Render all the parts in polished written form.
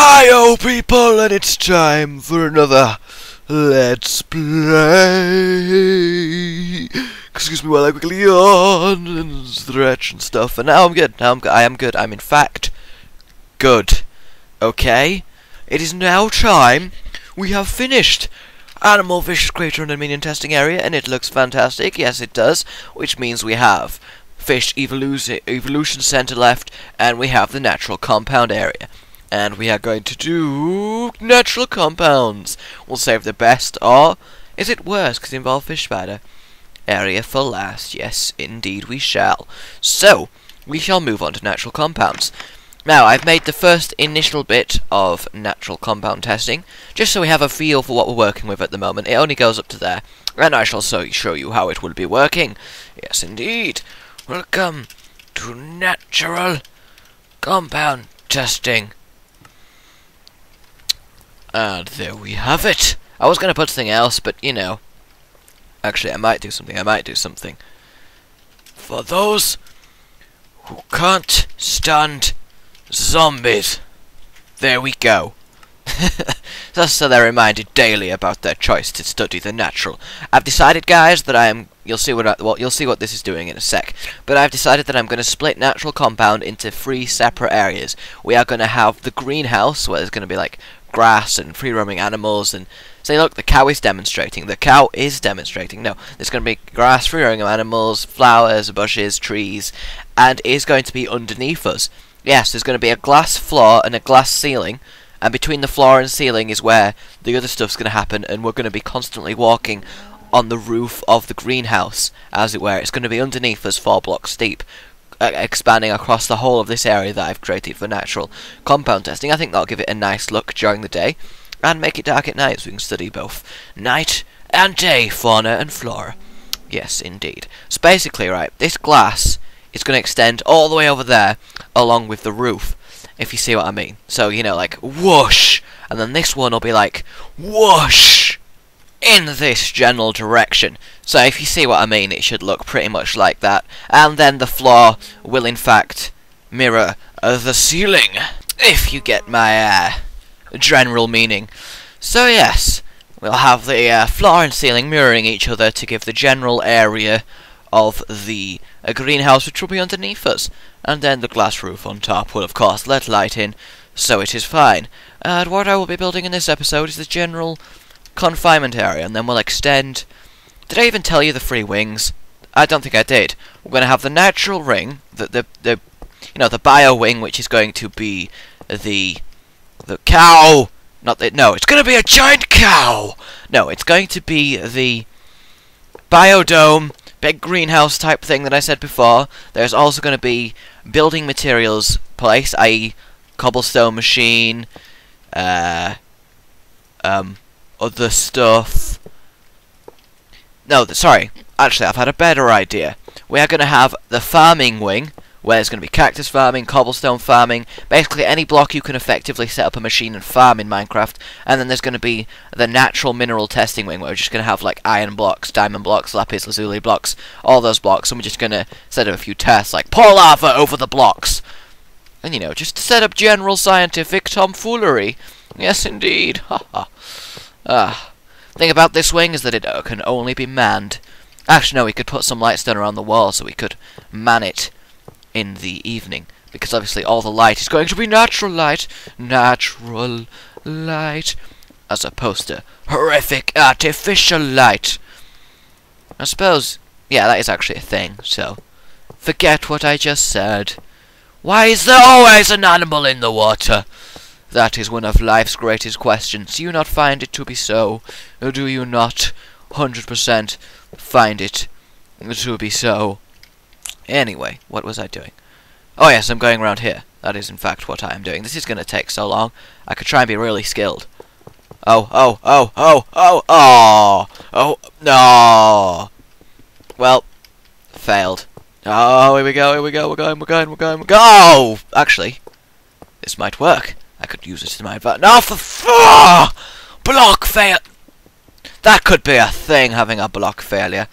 Hi-yo people, and it's time for another Let's Play. Excuse me while I quickly yawn and stretch and stuff, and now I'm good. I am good. I'm in fact good. Okay? It is now time. We have finished Animal Fish Crater and Minion Testing Area, and it looks fantastic. Yes, it does. Which means we have Fish Evolution Center left, and we have the Natural Compound Area. And we are going to do natural compounds. We'll save the best, or is it worse because it involves fish spider area for last? Yes, indeed we shall. So, we shall move on to natural compounds. Now, I've made the first initial bit of natural compound testing, just so we have a feel for what we're working with at the moment. It only goes up to there, and I shall show you how it will be working. Yes, indeed. Welcome to natural compound testing. And there we have it. I was going to put something else, but you know. Actually, I might do something. For those who can't stand zombies. There we go. Just so they're reminded daily about their choice to study the natural. I've decided, guys, that you'll see what this is doing in a sec. But I've decided that I'm going to split natural compound into 3 separate areas. We are going to have the greenhouse, where there's going to be like grass and free-roaming animals, and say, look, the cow is demonstrating. No, there's going to be grass, free-roaming animals, flowers, bushes, trees, and it is going to be underneath us. Yes, there's going to be a glass floor and a glass ceiling, and between the floor and ceiling is where the other stuff's going to happen, and we're going to be constantly walking on the roof of the greenhouse, as it were. It's going to be underneath us, 4 blocks steep, expanding across the whole of this area that I've created for natural compound testing. I think that'll give it a nice look during the day, and make it dark at night so we can study both night and day fauna and flora. Yes, indeed. So basically, right, this glass is going to extend all the way over there, along with the roof, if you see what I mean. So, you know, like, whoosh, and then this one will be like, whoosh, in this general direction. So if you see what I mean, it should look pretty much like that. And then the floor will, in fact, mirror the ceiling, if you get my general meaning. So yes, we'll have the floor and ceiling mirroring each other to give the general area of the greenhouse, which will be underneath us, and then the glass roof on top will of course let light in, so it is fine. And what I will be building in this episode is the general confinement area, and then we'll extend. Did I even tell you the 3 wings? I don't think I did. We're going to have the natural ring, the bio wing, which is going to be the cow. It's going to be a giant cow. No, it's going to be the biodome, big greenhouse type thing that I said before. There's also going to be building materials place, i.e. cobblestone machine, other stuff. No, sorry. Actually, I've had a better idea. We are going to have the farming wing, where there's going to be cactus farming, cobblestone farming, basically any block you can effectively set up a machine and farm in Minecraft. And then there's going to be the natural mineral testing wing, where we're just going to have like iron blocks, diamond blocks, lapis lazuli blocks, all those blocks, and we're just going to set up a few tests, like pour lava over the blocks. And you know, just to set up general scientific tomfoolery. Yes, indeed. Ha ha. Thing about this wing is that it can only be manned. Actually, no, we could put some lights down around the wall so we could man it in the evening, because obviously all the light is going to be natural light, as opposed to horrific artificial light. I suppose, yeah, that is actually a thing, so forget what I just said. Why is there always an animal in the water? That is one of life's greatest questions. Do you not find it to be so? Or do you not 100% find it to be so? Anyway, what was I doing? Oh yes, I'm going around here. That is in fact what I am doing. This is going to take so long. I could try and be really skilled. Oh, no! Well, failed. Oh, here we go, we're going. Oh! Actually, this might work. I could use it to my advantage. No, block fail! That could be a thing, having a block failure.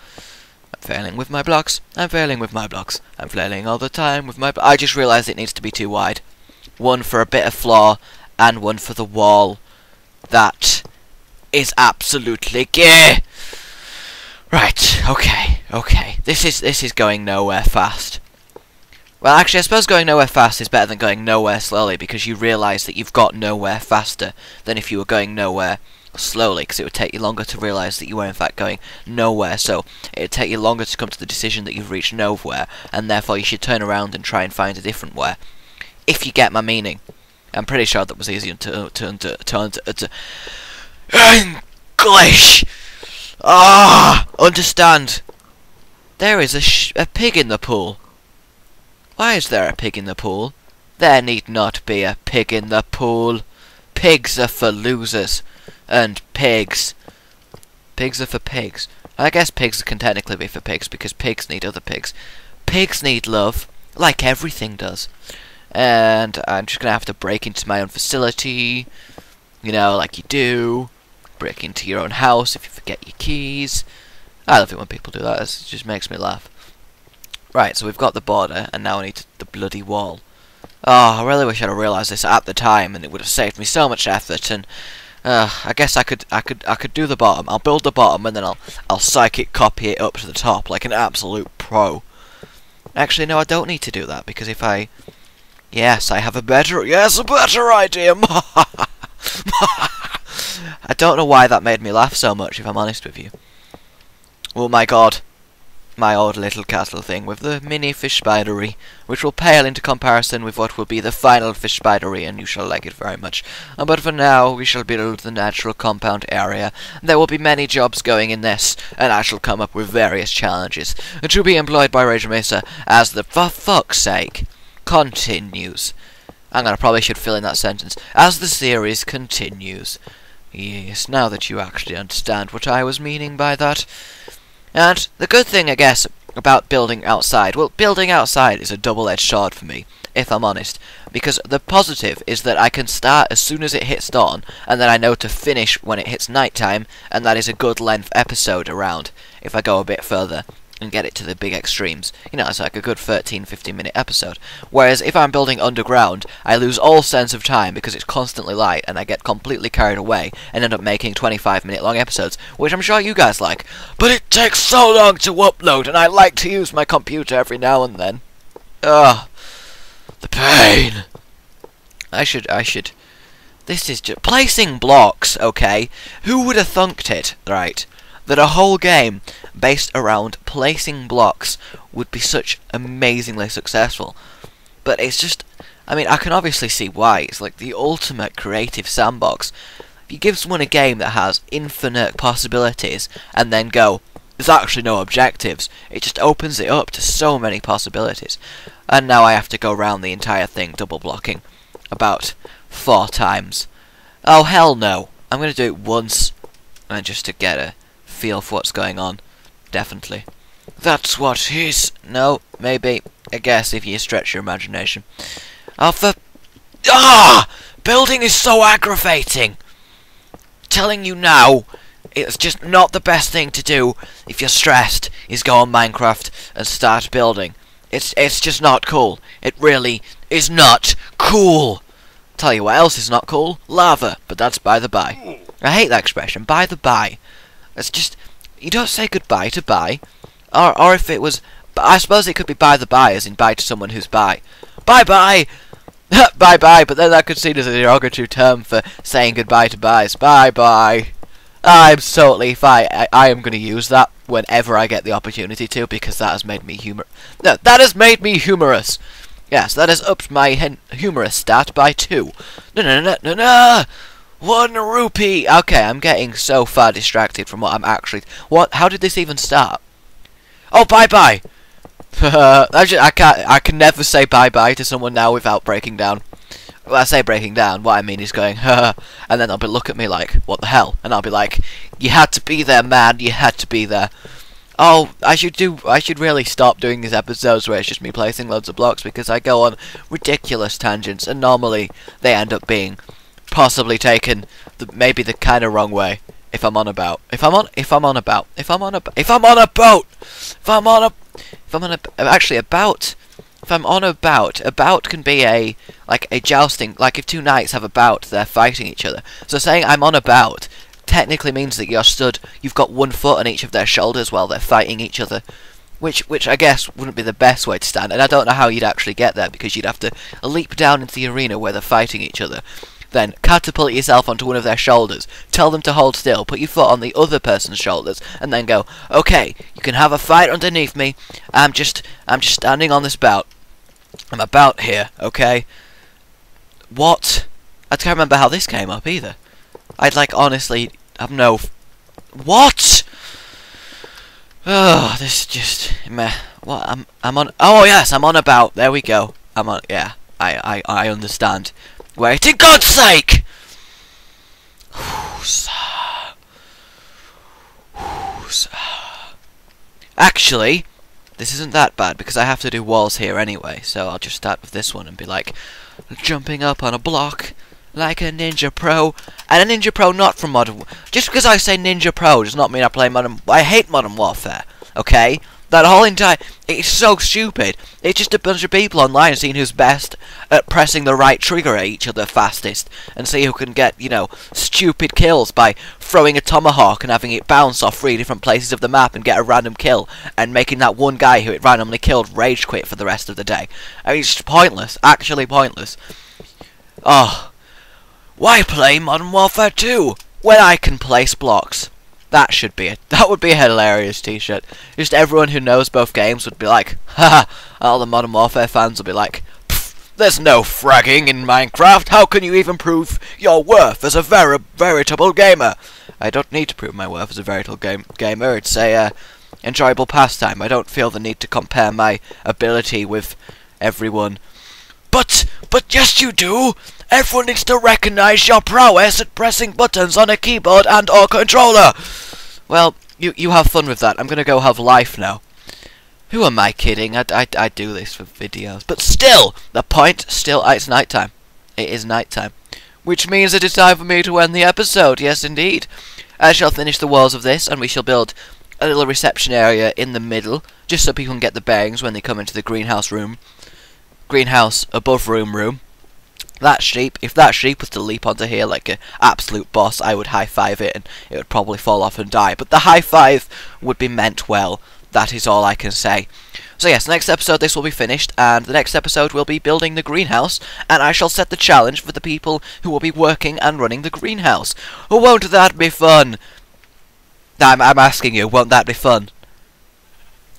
Failing with my blocks. I'm failing with my blocks. I'm flailing all the time with my... I just realised it needs to be too wide. One for a bit of floor, and one for the wall. That is absolutely gay. Right, okay. This is going nowhere fast. Well, actually, I suppose going nowhere fast is better than going nowhere slowly, because you realise that you've got nowhere faster than if you were going nowhere slowly, because it would take you longer to realise that you were in fact going nowhere, so it would take you longer to come to the decision that you've reached nowhere, and therefore you should turn around and try and find a different where. If you get my meaning. I'm pretty sure that was easy to English! Understand. There is a pig in the pool. Why is there a pig in the pool? There need not be a pig in the pool. Pigs are for losers. And pigs are for pigs. I guess pigs can technically be for pigs, because pigs need other pigs. Pigs need love, like everything does. And I'm just gonna have to break into my own facility, you know, like you do. Break into your own house if you forget your keys. I love it when people do that, it just makes me laugh. Right, so we've got the border, and now I need the bloody wall. Oh, I really wish I'd have realised this at the time, and it would have saved me so much effort. And I guess I could do the bottom. I'll build the bottom, and then I'll psychic copy it up to the top like an absolute pro. Actually, no, I don't need to do that, because if I... Yes, I have a better idea! I don't know why that made me laugh so much, if I'm honest with you. Oh my god. My old little castle thing with the mini fish spidery, which will pale into comparison with what will be the final fish spidery, and you shall like it very much. But for now, we shall build the natural compound area. There will be many jobs going in this, and I shall come up with various challenges to be employed by RageGamingVideos as the for fuck's sake continues. Probably should fill in that sentence. As the series continues. Yes, now that you actually understand what I was meaning by that. And the good thing, I guess, about building outside, well, building outside is a double-edged sword for me, if I'm honest, because the positive is that I can start as soon as it hits dawn, and then I know to finish when it hits nighttime, and that is a good length episode around, if I go a bit further and get it to the big extremes. You know, it's like a good 13-15 minute episode. Whereas if I'm building underground, I lose all sense of time because it's constantly light, and I get completely carried away and end up making 25-minute long episodes, which I'm sure you guys like. But it takes so long to upload, and I like to use my computer every now and then. Ugh. The pain. I should... This is just... Placing blocks, okay? Who would have thunked it, right? That a whole game based around placing blocks would be such amazingly successful. But it's just... I mean, I can obviously see why. It's like the ultimate creative sandbox. If you give someone a game that has infinite possibilities, and then go, there's actually no objectives, it just opens it up to so many possibilities. And now I have to go around the entire thing double blocking about 4 times. Oh, hell no. I'm going to do it once, and just to get a feel for what's going on. Definitely. That's what he's... No, maybe. I guess if you stretch your imagination. Building is so aggravating! Telling you now, it's just not the best thing to do if you're stressed, is go on Minecraft and start building. It's just not cool. It really is not cool! Tell you what else is not cool? Lava, but that's by the by. I hate that expression, by the by. It's just, you don't say goodbye to bye. Or if it was, I suppose it could be by the by, as in bye to someone who's bye. Bye-bye! Bye-bye, but then that could be seen as a derogatory term for saying goodbye to byes. Bye-bye. I'm totally fine. I am going to use that whenever I get the opportunity to, because that has made me that has made me humorous. Yes, that has upped my humorous stat by 2. No. 1 rupee! Okay, I'm getting so far distracted from what I'm actually... What? How did this even start? Oh, bye-bye! I can never say bye-bye to someone now without breaking down. Well, I say breaking down, what I mean is going, and then they'll look at me like, what the hell? And I'll be like, you had to be there, man, you had to be there. Oh, I should really stop doing these episodes where it's just me placing loads of blocks, because I go on ridiculous tangents, and normally they end up being possibly taken maybe the kind of wrong way. If I'm on a boat, actually about if I'm on a bout can be a jousting. Like if two knights have a bout, they're fighting each other. So saying I'm on a bout technically means that you've got one foot on each of their shoulders while they're fighting each other. Which I guess wouldn't be the best way to stand, and I don't know how you'd actually get there, because you'd have to leap down into the arena where they're fighting each other, then catapult yourself onto one of their shoulders, tell them to hold still, put your foot on the other person's shoulders, and then go, okay, you can have a fight underneath me, I'm just standing on this bout. I'm about here, okay? What? I can't remember how this came up either. I'd honestly have no... What? Oh, this is just meh. What? I'm on. Oh yes, I'm on about. There we go. I'm on. Yeah, I understand. Wait, in God's sake! Actually, this isn't that bad because I have to do walls here anyway. So I'll just start with this one and be like, jumping up on a block like a Ninja Pro, and a Ninja Pro not from Modern. Just because I say Ninja Pro does not mean I play Modern. I hate Modern Warfare. Okay, that whole entire it's so stupid. It's just a bunch of people online seeing who's best at pressing the right trigger at each other fastest, and see who can get stupid kills by throwing a tomahawk and having it bounce off 3 different places of the map and get a random kill, and making that one guy who it randomly killed rage quit for the rest of the day. I mean, it's pointless. Actually pointless. Oh. Why play Modern Warfare 2 when I can place blocks? That would be a hilarious t-shirt. Just everyone who knows both games would be like, haha, all the Modern Warfare fans would be like, there's no fragging in Minecraft, how can you even prove your worth as a veritable gamer? I don't need to prove my worth as a veritable gamer, it's a enjoyable pastime. I don't feel the need to compare my ability with everyone. But yes you do! Everyone needs to recognize your prowess at pressing buttons on a keyboard and or controller! Well, you have fun with that. I'm gonna go have life now. Who am I kidding? I do this for videos. But still, the point, it's nighttime. It is nighttime. Which means it is time for me to end the episode, yes indeed. I shall finish the walls of this, and we shall build a little reception area in the middle, just so people can get the bearings when they come into the greenhouse room. Greenhouse above room. If that sheep was to leap onto here like an absolute boss, I would high-five it and it would probably fall off and die. But the high-five would be meant well. That is all I can say. So yes, next episode this will be finished, and the next episode will be building the greenhouse, and I shall set the challenge for the people who will be working and running the greenhouse. Oh, won't that be fun? I'm asking you, won't that be fun?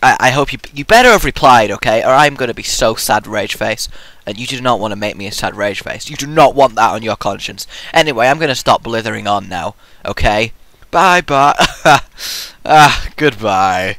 I hope you better have replied, okay, or I'm going to be so sad rage face, and you do not want to make me a sad rage face. You do not want that on your conscience. Anyway, I'm going to stop blithering on now, okay? Bye-bye. Goodbye.